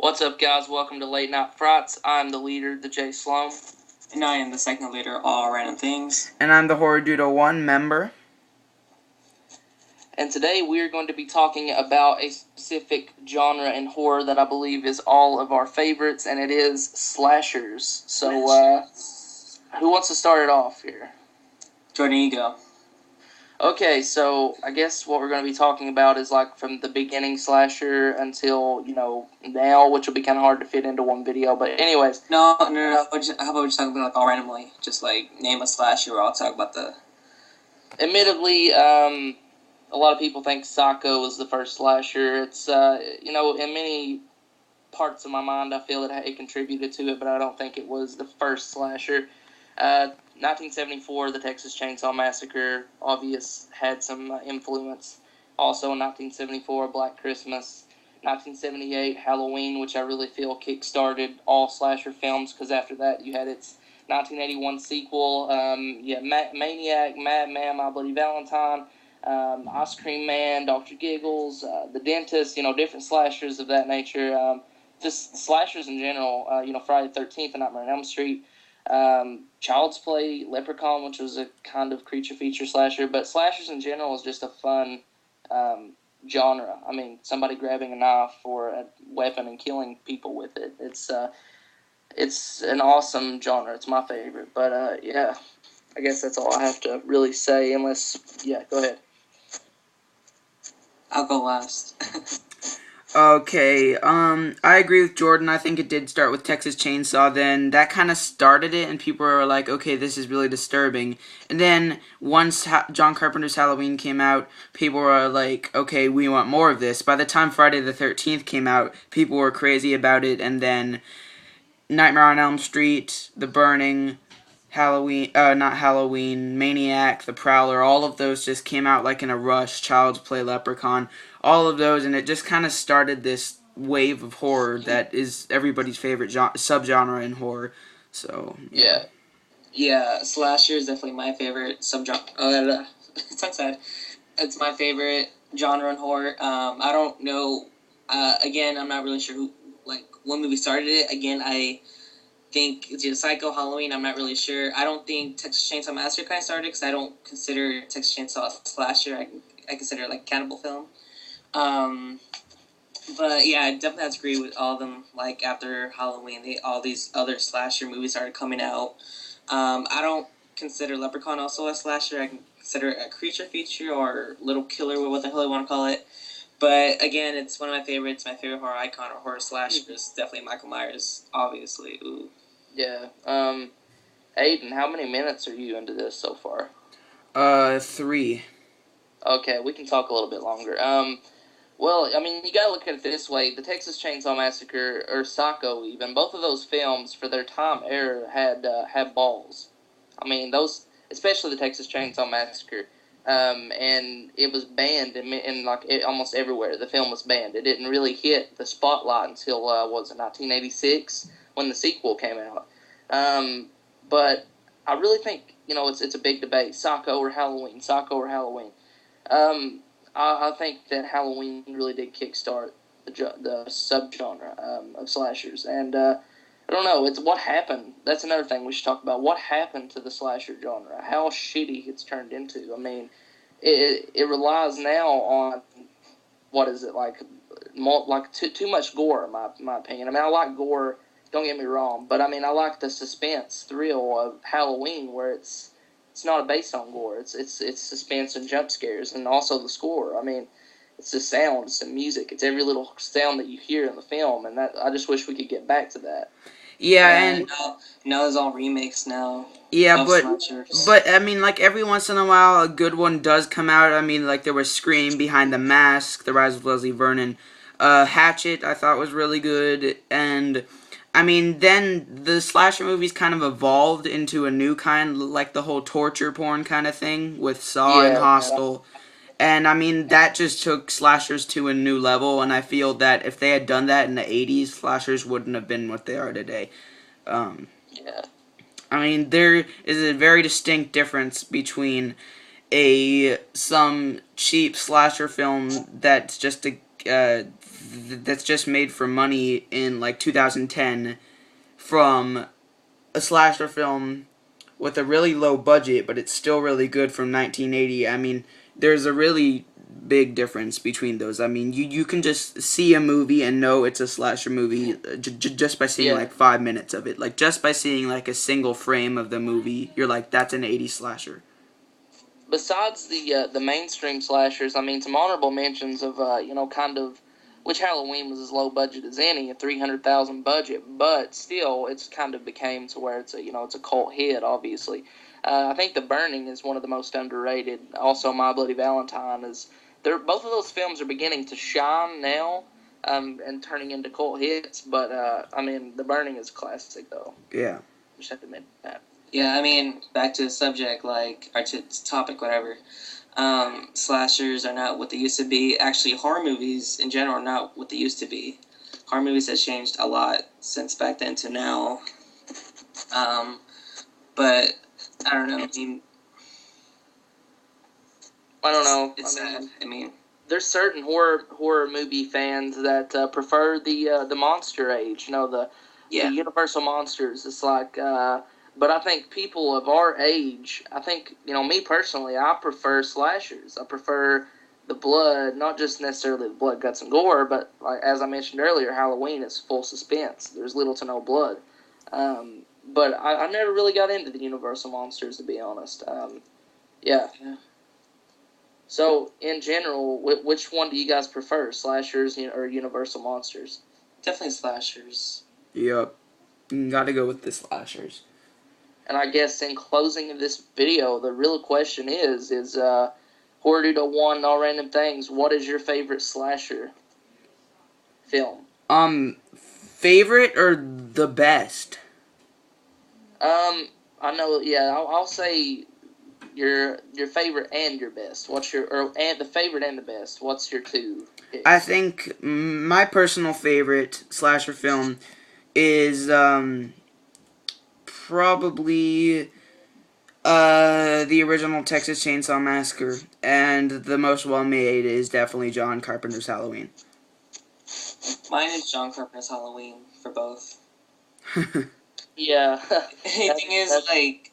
What's up, guys? Welcome to Late Night Frights. I'm the leader, the Jay Sloan. And I am the second leader, All Random Things. And I'm the Horror Doodle 1 member. And today we are going to be talking about a specific genre in horror that I believe is all of our favorites, and it is slashers. So, who wants to start it off here? Jordan, you go. Okay, so I guess what we're going to be talking about is like from the beginning slasher until, now, which will be kind of hard to fit into one video. But anyways. No. How about we just talk about all randomly? Just name a slasher, or I'll talk about the... Admittedly, a lot of people think Psycho was the first slasher. It's, in many parts of my mind, I feel that it contributed to it, but I don't think it was the first slasher. 1974, the Texas Chainsaw Massacre, had some influence. Also in 1974, Black Christmas. 1978, Halloween, which I really feel kick-started all slasher films, because after that you had its 1981 sequel, Maniac, Madman, My Bloody Valentine, Ice Cream Man, Dr. Giggles, The Dentist, different slashers of that nature. Just slashers in general, Friday the 13th and Nightmare on Elm Street. Child's Play, Leprechaun, which was a kind of creature feature slasher, but slashers in general is just a fun genre. I mean, somebody grabbing a knife or a weapon and killing people with it. It's an awesome genre. It's my favorite, but I guess that's all I have to really say. Unless, go ahead. I'll go last. Okay, I agree with Jordan. I think it did start with Texas Chainsaw. Then that kind of started it, and people were like, okay, this is really disturbing. And then once John Carpenter's Halloween came out, people were like, okay, we want more of this. By the time Friday the 13th came out, people were crazy about it, and then Nightmare on Elm Street, The Burning, Maniac, The Prowler, all of those just came out like in a rush. Child's Play, Leprechaun, all of those, and it just kind of started this wave of horror that is everybody's favorite subgenre in horror. So yeah, slasher is definitely my favorite subgenre. It's not sad. It's my favorite genre in horror. I don't know. Again, I'm not really sure what movie started it. Again, I think it's either Psycho, Halloween. I'm not really sure. I don't think Texas Chainsaw Massacre kind of started, because I don't consider Texas Chainsaw a slasher. I consider it like cannibal film. But yeah, I definitely have to agree with all of them. Like after Halloween, all these other slasher movies started coming out. I don't consider Leprechaun also a slasher. I can consider it a creature feature or little killer, or what the hell you want to call it. But again, it's one of my favorites. My favorite horror icon or horror slasher is definitely Michael Myers, obviously. Ooh. Yeah. Aiden, how many minutes are you into this so far? 3. Okay, we can talk a little bit longer. Well, I mean, you gotta look at it this way. The Texas Chainsaw Massacre, or Psycho even, both of those films, for their time era, had balls. I mean, those, especially the Texas Chainsaw Massacre, and it was banned in almost everywhere. The film was banned. It didn't really hit the spotlight until, 1986, when the sequel came out. But I really think, it's a big debate. Psycho or Halloween. I think that Halloween really did kickstart the subgenre of slashers, and I don't know. It's what happened. That's another thing we should talk about. What happened to the slasher genre? How shitty it's turned into. I mean, it relies now on what is it too much gore, in my opinion. I mean, I like gore. Don't get me wrong, but I mean, I like the suspense thrill of Halloween, where it's not based on gore. It's suspense and jump scares, and also the score. I mean, it's the sound, it's the music, it's every little sound that you hear in the film, and that I just wish we could get back to that. Yeah, and now there's all remakes now. Yeah, but I mean, like every once in a while, a good one does come out. I mean, like there was Scream, Behind the Mask, The Rise of Leslie Vernon, Hatchet. I thought was really good, and I mean, then the slasher movies kind of evolved into a new kind, like the whole torture porn kind of thing with Saw and Hostel. And I mean, that just took slashers to a new level, and I feel that if they had done that in the 80s, slashers wouldn't have been what they are today. I mean, there is a very distinct difference between some cheap slasher film that's just a that's just made for money in like 2010 from a slasher film with a really low budget, but it's still really good from 1980. I mean, there's a really big difference between those. I mean, you can just see a movie and know it's a slasher movie just by seeing like 5 minutes of it. Like just by seeing like a single frame of the movie, you're like, that's an 80s slasher. Besides the mainstream slashers, I mean, some honorable mentions of kind of which Halloween was as low budget as any, a $300,000 budget, but still it's kind of became to where it's a cult hit. Obviously, I think The Burning is one of the most underrated. Also, My Bloody Valentine is. Both of those films are beginning to shine now, and turning into cult hits. But I mean, The Burning is a classic though. Yeah. Just have to admit that. Yeah, I mean, back to the subject, like, or to topic, whatever. Slashers are not what they used to be. Actually, horror movies in general are not what they used to be. Horror movies has changed a lot since back then to now. But I don't know. I don't know. It's sad. I mean, there's certain horror movie fans that prefer the Monster Age. The Universal monsters. It's like. But I think people of our age, me personally, I prefer slashers. I prefer the blood, not just necessarily the blood, guts, and gore, but like, as I mentioned earlier, Halloween is full suspense. There's little to no blood. But I never really got into the Universal monsters, to be honest. Yeah. So, in general, which one do you guys prefer, slashers or Universal monsters? Definitely slashers. Yep. Gotta go with the slashers. And I guess in closing of this video, the real question is Horror Dude 01, All Random Things, what is your favorite slasher film? Favorite or the best? I know, yeah, I'll say your favorite and your best. And the favorite and the best. What's your two picks? I think my personal favorite slasher film is, probably the original Texas Chainsaw Massacre, and the most well-made is definitely John Carpenter's Halloween. Mine is John Carpenter's Halloween for both. Yeah. The thing is, like,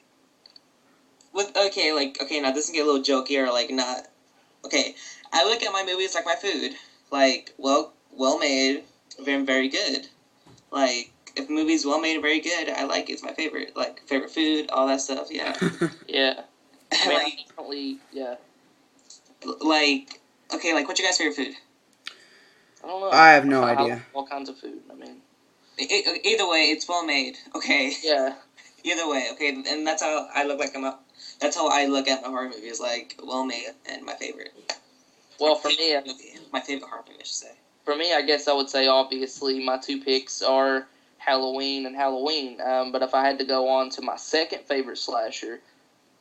now this can get a little jokey or, like, not. Okay, I look at my movies like my food. Like, well made, very, very good. Like, if a movie's well made and very good, I like it. It's my favorite. Like, favorite food, all that stuff, yeah. Yeah. I mean, definitely, yeah. Like, okay, like, what's your guys' favorite food? I don't know. I have no idea. All kinds of food, I mean. Either way, it's well made, okay? Yeah. Either way, okay, and that's how I look that's how I look at my horror movies, like, well made and my favorite. Well, for me, my favorite horror movie, I should say. For me, I guess I would say, obviously, my two picks are Halloween and Halloween. But if I had to go on to my second favorite slasher,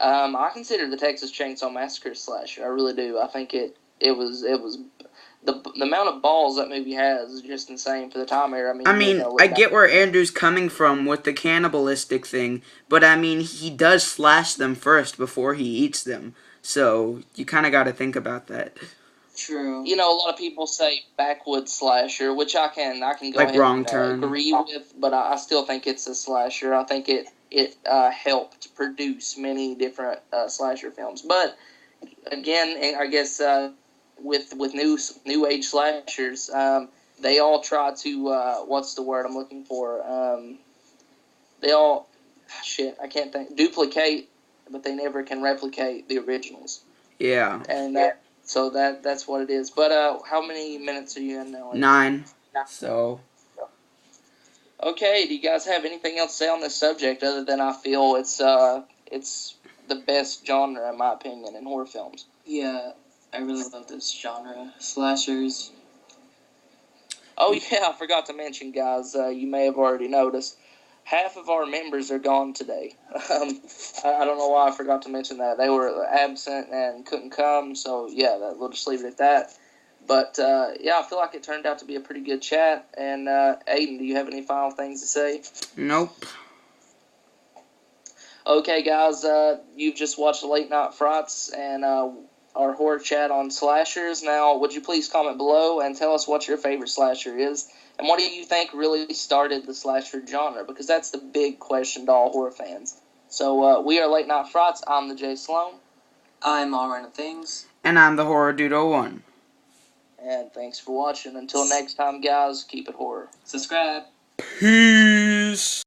I consider the Texas Chainsaw Massacre slasher. I really do. I think it was the amount of balls that movie has is just insane for the time era. I mean, I get where Andrew's coming from with the cannibalistic thing, but I mean, he does slash them first before he eats them. So you kind of got to think about that. True. A lot of people say backwoods slasher, which I can go like ahead Wrong and Turn. Agree with, but I still think it's a slasher. I think it helped produce many different slasher films. But again, I guess with new age slashers, they all try to what's the word I'm looking for? They all I can't think duplicate, but they never can replicate the originals. Yeah. And so that's what it is. But how many minutes are you in now? 9. So. Okay. Do you guys have anything else to say on this subject other than I feel it's the best genre in my opinion in horror films? Yeah, I really love this genre, slashers. Oh yeah, I forgot to mention, guys. You may have already noticed. Half of our members are gone today. I don't know why I forgot to mention that. They were absent and couldn't come, so yeah, we'll just leave it at that. But yeah, I feel like it turned out to be a pretty good chat. And Aiden, do you have any final things to say? Nope. Okay, guys, you've just watched the Late Night Frights, and our horror chat on slashers. Now, would you please comment below and tell us what your favorite slasher is? And what do you think really started the slasher genre? Because that's the big question to all horror fans. So, we are Late Night Frauds. I'm the Jay Sloan. I'm All Random Things. And I'm the Horror Dude 01. And thanks for watching. Until next time, guys, keep it horror. Subscribe. Peace.